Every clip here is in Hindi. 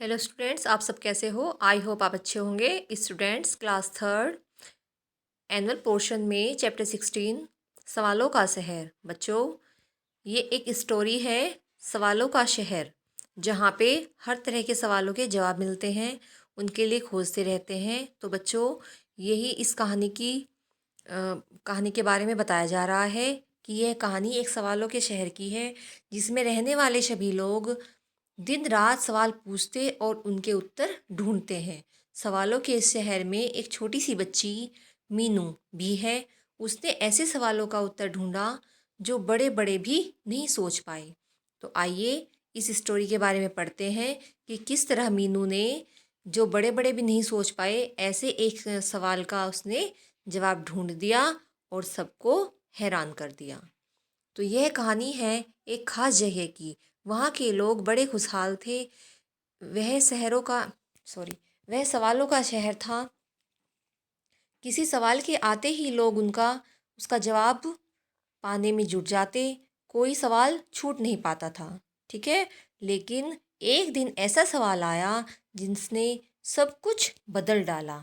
हेलो स्टूडेंट्स, आप सब कैसे हो? आई होप आप अच्छे होंगे। Students, class third annual portion में चैप्टर 16 सवालों का शहर। बच्चों, ये एक स्टोरी है सवालों का शहर, जहाँ पे हर तरह के सवालों के जवाब मिलते हैं, उनके लिए खोजते रहते हैं। तो बच्चों, यही इस कहानी के बारे में बताया जा रहा है कि यह कहानी एक सवालों के शहर की है, जिसमें रहने वाले सभी लोग दिन रात सवाल पूछते और उनके उत्तर ढूंढते हैं। सवालों के इस शहर में एक छोटी सी बच्ची मीनू भी है। उसने ऐसे सवालों का उत्तर ढूंढा जो बड़े बड़े भी नहीं सोच पाए। तो आइए इस स्टोरी के बारे में पढ़ते हैं कि किस तरह मीनू ने, जो बड़े बड़े भी नहीं सोच पाए, ऐसे एक सवाल का उसने जवाब ढूंढ दिया और सबको हैरान कर दिया। तो यह कहानी है एक खास जगह की। वहाँ के लोग बड़े खुशहाल थे। वह शहरों का सॉरी वह सवालों का शहर था। किसी सवाल के आते ही लोग उसका जवाब पाने में जुट जाते। कोई सवाल छूट नहीं पाता था। ठीक है। लेकिन एक दिन ऐसा सवाल आया जिसने सब कुछ बदल डाला।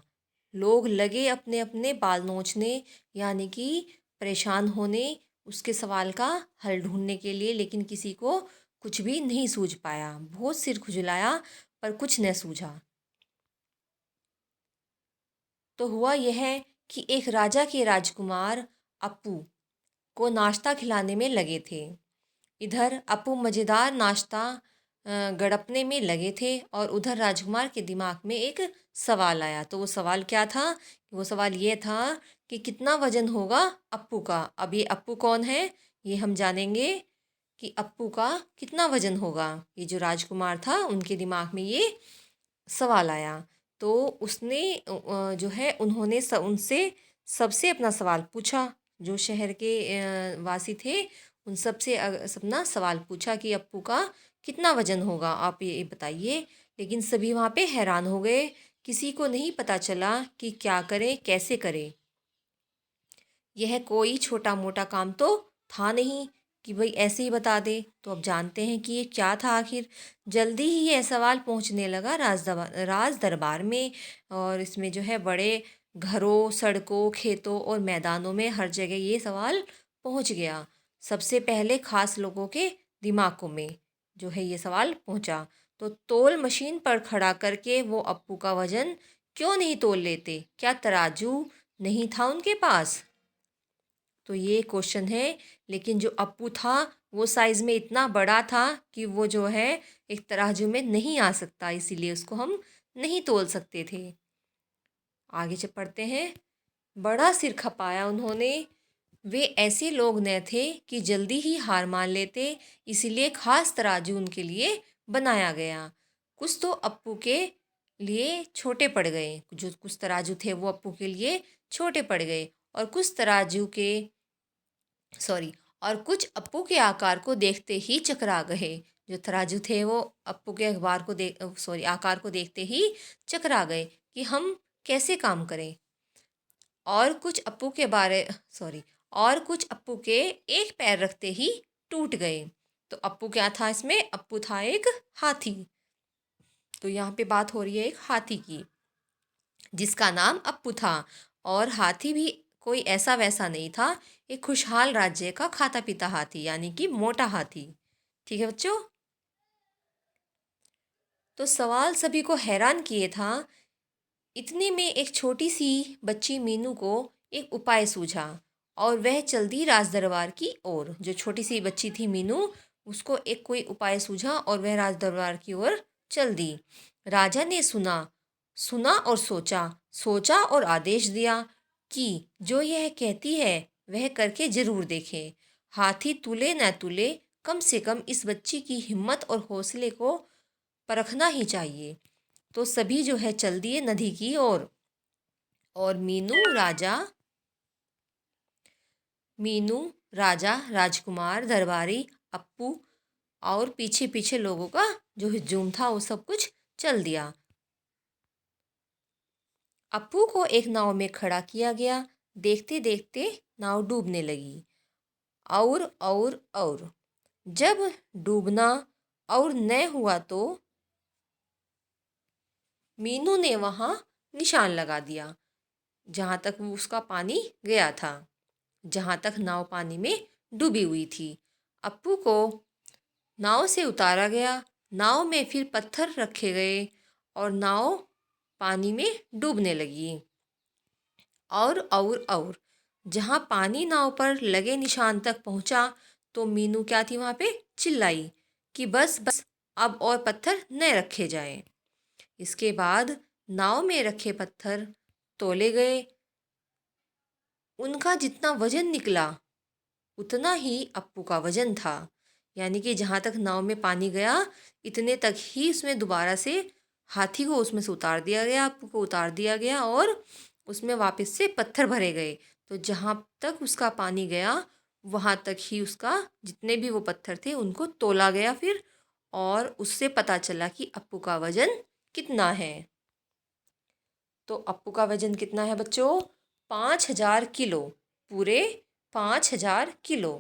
लोग लगे अपने अपने बाल नोचने, यानी कि परेशान होने, उसके सवाल का हल ढूंढने के लिए। लेकिन किसी को कुछ भी नहीं सूझ पाया। बहुत सिर खुजलाया पर कुछ न सूझा। तो हुआ यह कि एक राजा के राजकुमार अप्पू को नाश्ता खिलाने में लगे थे। इधर अप्पू मज़ेदार नाश्ता गड़पने में लगे थे और उधर राजकुमार के दिमाग में एक सवाल आया। तो वो सवाल क्या था? वो सवाल ये था कि कितना वजन होगा अप्पू का। अब ये अप्पू कौन है, ये हम जानेंगे कि अप्पू का कितना वजन होगा। ये जो राजकुमार था, उनके दिमाग में ये सवाल आया। तो उसने जो है उन्होंने उनसे सबसे अपना सवाल पूछा। जो शहर के वासी थे, उन सबसे अपना सवाल पूछा कि अप्पू का कितना वजन होगा, आप ये बताइए। लेकिन सभी वहाँ पे हैरान हो गए। किसी को नहीं पता चला कि क्या करें, कैसे करें। यह कोई छोटा मोटा काम तो था नहीं कि भाई ऐसे ही बता दे। तो अब जानते हैं कि ये क्या था आखिर। जल्दी ही यह सवाल पहुंचने लगा राज दरबार में। और इसमें जो है बड़े घरों, सड़कों, खेतों और मैदानों में हर जगह ये सवाल पहुंच गया। सबसे पहले खास लोगों के दिमागों में जो है ये सवाल पहुंचा। तो तौल मशीन पर खड़ा करके वो अप्पू का वजन क्यों नहीं तौल लेते? क्या तराजू नहीं था उनके पास? तो ये क्वेश्चन है। लेकिन जो अप्पू था, वो साइज़ में इतना बड़ा था कि वो जो है एक तराजू में नहीं आ सकता, इसीलिए उसको हम नहीं तोल सकते थे। आगे चल पढ़ते हैं। बड़ा सिर खपाया उन्होंने। वे ऐसे लोग न थे कि जल्दी ही हार मान लेते, इसीलिए खास तराजू उनके लिए बनाया गया। कुछ तो अप्पू के लिए छोटे पड़ गए। जो कुछ तराजू थे वो अप्पू के लिए छोटे पड़ गए, और कुछ तराजू के सॉरी और कुछ अप्पू के आकार को देखते ही चकरा गए। जो तराजू थे वो अप्पू के आकार को देखते ही चकरा गए कि हम कैसे काम करें। और कुछ अप्पू के बारे सॉरी और कुछ अप्पू के एक पैर रखते ही टूट गए। तो अप्पू क्या था इसमें? अप्पू था एक हाथी। तो यहाँ पे बात हो रही है एक हाथी की, जिसका नाम अप्पू था। और हाथी भी कोई ऐसा वैसा नहीं था, एक खुशहाल राज्य का खाता पीता हाथी, यानी कि मोटा हाथी। ठीक है बच्चों। तो सवाल सभी को हैरान किए था। इतने में एक छोटी सी बच्ची मीनू को एक उपाय सूझा और वह चल दी राज दरबार की ओर। जो छोटी सी बच्ची थी मीनू, उसको एक कोई उपाय सूझा और वह राज दरबार की ओर चल दी। राजा ने सुना सुना और सोचा, सोचा और आदेश दिया कि जो यह कहती है वह करके जरूर देखे। हाथी तुले न तुले, कम से कम इस बच्ची की हिम्मत और हौसले को परखना ही चाहिए। तो सभी जो है चल दिए नदी की ओर। और मीनू राजा, राजकुमार, दरबारी, अप्पू और पीछे पीछे लोगों का जो हुजूम था वो सब कुछ चल दिया। अप्पू को एक नाव में खड़ा किया गया। देखते देखते नाव डूबने लगी। और जब डूबना और न हुआ तो मीनू ने वहाँ निशान लगा दिया जहाँ तक वो उसका पानी गया था, जहाँ तक नाव पानी में डूबी हुई थी। अप्पू को नाव से उतारा गया। नाव में फिर पत्थर रखे गए और नाव पानी में डूबने लगी। और जहाँ पानी नाव पर लगे निशान तक पहुँचा तो मीनू क्या थी वहाँ पे, चिल्लाई कि बस बस अब और पत्थर न रखे जाएं। इसके बाद नाव में रखे पत्थर तोले गए। उनका जितना वजन निकला उतना ही अप्पू का वजन था, यानी कि जहाँ तक नाव में पानी गया इतने तक ही उसमें दोबारा से हाथी को उसमें से उतार दिया गया, अप्पू को उतार दिया गया और उसमें वापस से पत्थर भरे गए। तो जहाँ तक उसका पानी गया वहाँ तक ही उसका जितने भी वो पत्थर थे उनको तोला गया फिर, और उससे पता चला कि अप्पू का वजन कितना है। तो अप्पू का वजन कितना है बच्चों, 5,000 किलो, पूरे 5,000 किलो।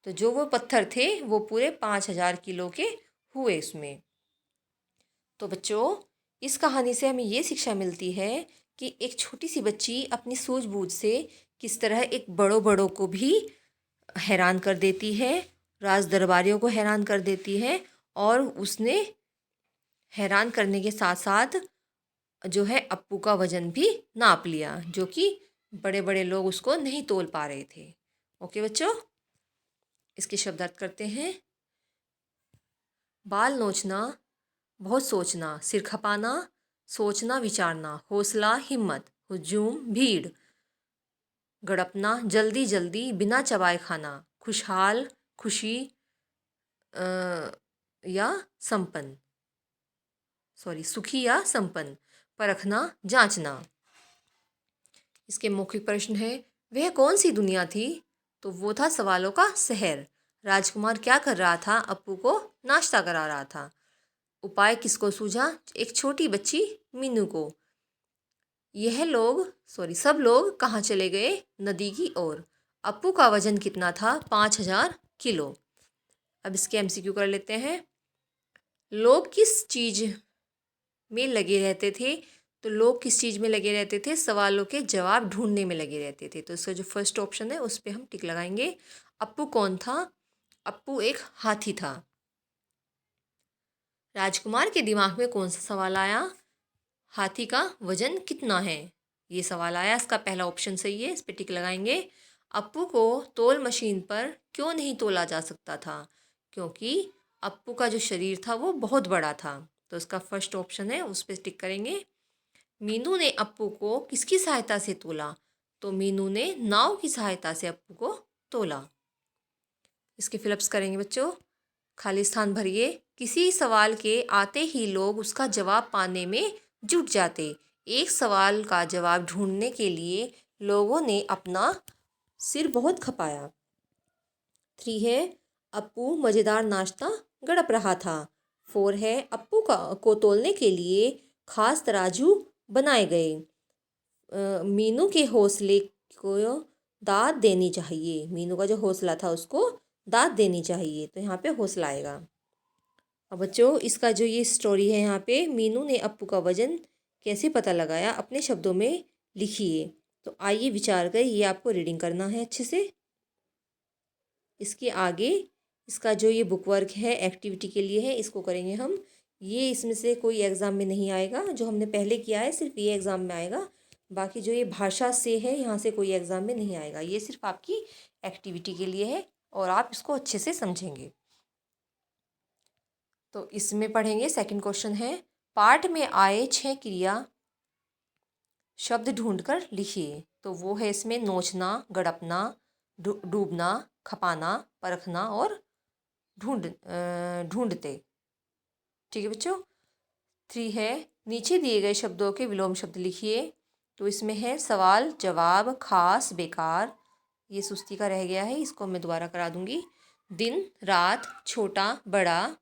तो जो वो पत्थर थे वो पूरे 5,000 किलो के हुए उसमें। तो बच्चों इस कहानी से हमें ये शिक्षा मिलती है कि एक छोटी सी बच्ची अपनी सूझबूझ से किस तरह एक बड़ों बड़ों को भी हैरान कर देती है, राज दरबारियों को हैरान कर देती है, और उसने हैरान करने के साथ साथ जो है अप्पू का वजन भी नाप लिया, जो कि बड़े बड़े लोग उसको नहीं तोल पा रहे थे। ओके बच्चों, इसके शब्दार्थ करते हैं। बाल नोचना, बहुत सोचना, सिर खपाना, सोचना विचारना, हौसला हिम्मत, हुजूम भीड़, गड़पना जल्दी जल्दी, बिना चबाए खाना, खुशहाल खुशी या संपन्न, सुखी या संपन्न, परखना जांचना। इसके मौखिक प्रश्न है, वह कौन सी दुनिया थी? तो वो था सवालों का शहर। राजकुमार क्या कर रहा था? अप्पू को नाश्ता करा रहा था। उपाय किसको सूझा? एक छोटी बच्ची मीनू को। सब लोग कहाँ चले गए? नदी की ओर। अप्पू का वजन कितना था? 5,000 किलो। अब इसके MCQ कर लेते हैं। लोग किस चीज़ में लगे रहते थे? तो लोग किस चीज़ में लगे रहते थे? सवालों के जवाब ढूंढने में लगे रहते थे। तो इसका जो फर्स्ट ऑप्शन है उस पर हम टिक लगाएंगे। अप्पू कौन था? अप्पू एक हाथी था। राजकुमार के दिमाग में कौन सा सवाल आया? हाथी का वजन कितना है, ये सवाल आया। इसका पहला ऑप्शन सही है, इस पर टिक लगाएंगे। अप्पू को तौल मशीन पर क्यों नहीं तोला जा सकता था? क्योंकि अप्पू का जो शरीर था वो बहुत बड़ा था। तो इसका फर्स्ट ऑप्शन है, उस पर टिक करेंगे। मीनू ने अप्पू को किसकी सहायता से तोला? तो मीनू ने नाव की सहायता से अप्पू को तोला। इसके फिलअप्स करेंगे बच्चों। खाली स्थान भरिए। किसी सवाल के आते ही लोग उसका जवाब पाने में जुट जाते। एक सवाल का जवाब ढूंढने के लिए लोगों ने अपना सिर बहुत खपाया। 3 है, अप्पू मज़ेदार नाश्ता गड़प रहा था। 4 है, अप्पू को तोलने के लिए खास तराजू बनाए गए। मीनू के हौसले को दाद देनी चाहिए। मीनू का जो हौसला था उसको दाद देनी चाहिए, तो यहाँ पे हौसला आएगा। अब बच्चों इसका जो ये स्टोरी है, यहाँ पे मीनू ने अप्पू का वजन कैसे पता लगाया, अपने शब्दों में लिखिए। तो आइए विचार कर, ये आपको रीडिंग करना है अच्छे से। इसके आगे इसका जो ये बुक वर्क है एक्टिविटी के लिए है, इसको करेंगे हम। ये इसमें से कोई एग्ज़ाम में नहीं आएगा, जो हमने पहले किया है सिर्फ ये एग्ज़ाम में आएगा। बाकी जो ये भाषा से है यहाँ से कोई एग्ज़ाम में नहीं आएगा। ये सिर्फ आपकी एक्टिविटी के लिए है और आप इसको अच्छे से समझेंगे। तो इसमें पढ़ेंगे। सेकंड क्वेश्चन है, पाठ में आए 6 क्रिया शब्द ढूंढकर लिखिए। तो वो है इसमें नोचना, गड़पना, डूबना, खपाना, परखना और ढूंढते। ठीक है बच्चों। 3 है, नीचे दिए गए शब्दों के विलोम शब्द लिखिए। तो इसमें है सवाल जवाब, खास, बेकार, ये सुस्ती का रह गया है, इसको मैं दोबारा करा दूंगी। दिन रात, छोटा बड़ा,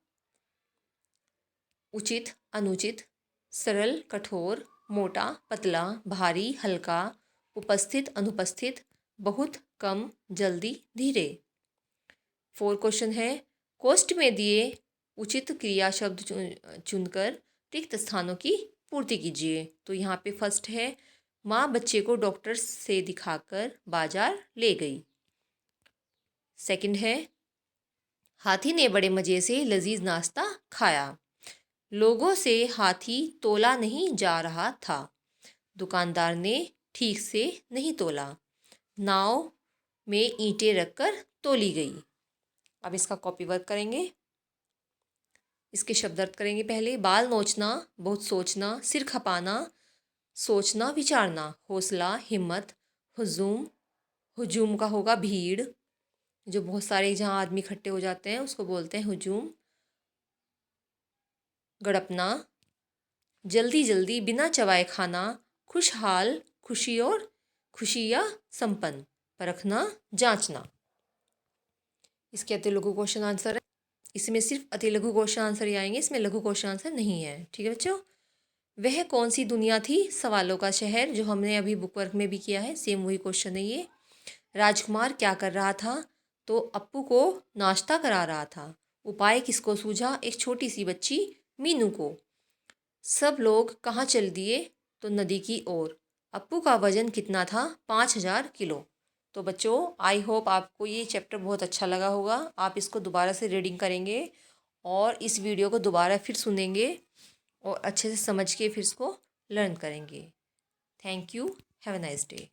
उचित अनुचित, सरल कठोर, मोटा पतला, भारी हल्का, उपस्थित अनुपस्थित, बहुत कम, जल्दी धीरे। 4 क्वेश्चन है, कोष्ठ में दिए उचित क्रिया शब्द चुनकर रिक्त स्थानों की पूर्ति कीजिए। तो यहाँ पे फर्स्ट है, माँ बच्चे को डॉक्टर से दिखाकर बाजार ले गई। सेकंड है, हाथी ने बड़े मज़े से लजीज नाश्ता खाया। लोगों से हाथी तोला नहीं जा रहा था। दुकानदार ने ठीक से नहीं तोला। नाव में ईंटें रखकर तोली गई। अब इसका कॉपी वर्क करेंगे। इसके शब्द अर्थ करेंगे। पहले, बाल नोचना, बहुत सोचना, सिर खपाना, सोचना विचारना, हौसला, हिम्मत, हुजूम, हुजूम का होगा भीड़, जो बहुत सारे जहाँ आदमी इकट्ठे हो जाते हैं उसको बोलते हैं हुजूम। गड़पना, जल्दी जल्दी बिना चबाए खाना, खुशहाल, खुशी और खुशी या संपन्न, परखना, जांचना। इसके अति लघु क्वेश्चन आंसर है। इसमें सिर्फ अति लघु क्वेश्चन आंसर ही आएंगे, इसमें लघु क्वेश्चन आंसर नहीं है। ठीक है बच्चों। वह कौन सी दुनिया थी? सवालों का शहर, जो हमने अभी बुक वर्क में भी किया है, सेम वही क्वेश्चन है ये। राजकुमार क्या कर रहा था? तो अप्पू को नाश्ता करा रहा था। उपाय किसको सूझा? एक छोटी सी बच्ची मीनू को। सब लोग कहाँ चल दिए? तो नदी की ओर। अप्पू का वजन कितना था? 5000 किलो। तो बच्चों, आई होप आपको ये चैप्टर बहुत अच्छा लगा होगा। आप इसको दोबारा से रीडिंग करेंगे और इस वीडियो को दोबारा फिर सुनेंगे और अच्छे से समझ के फिर इसको लर्न करेंगे। Thank you. Have a nice day.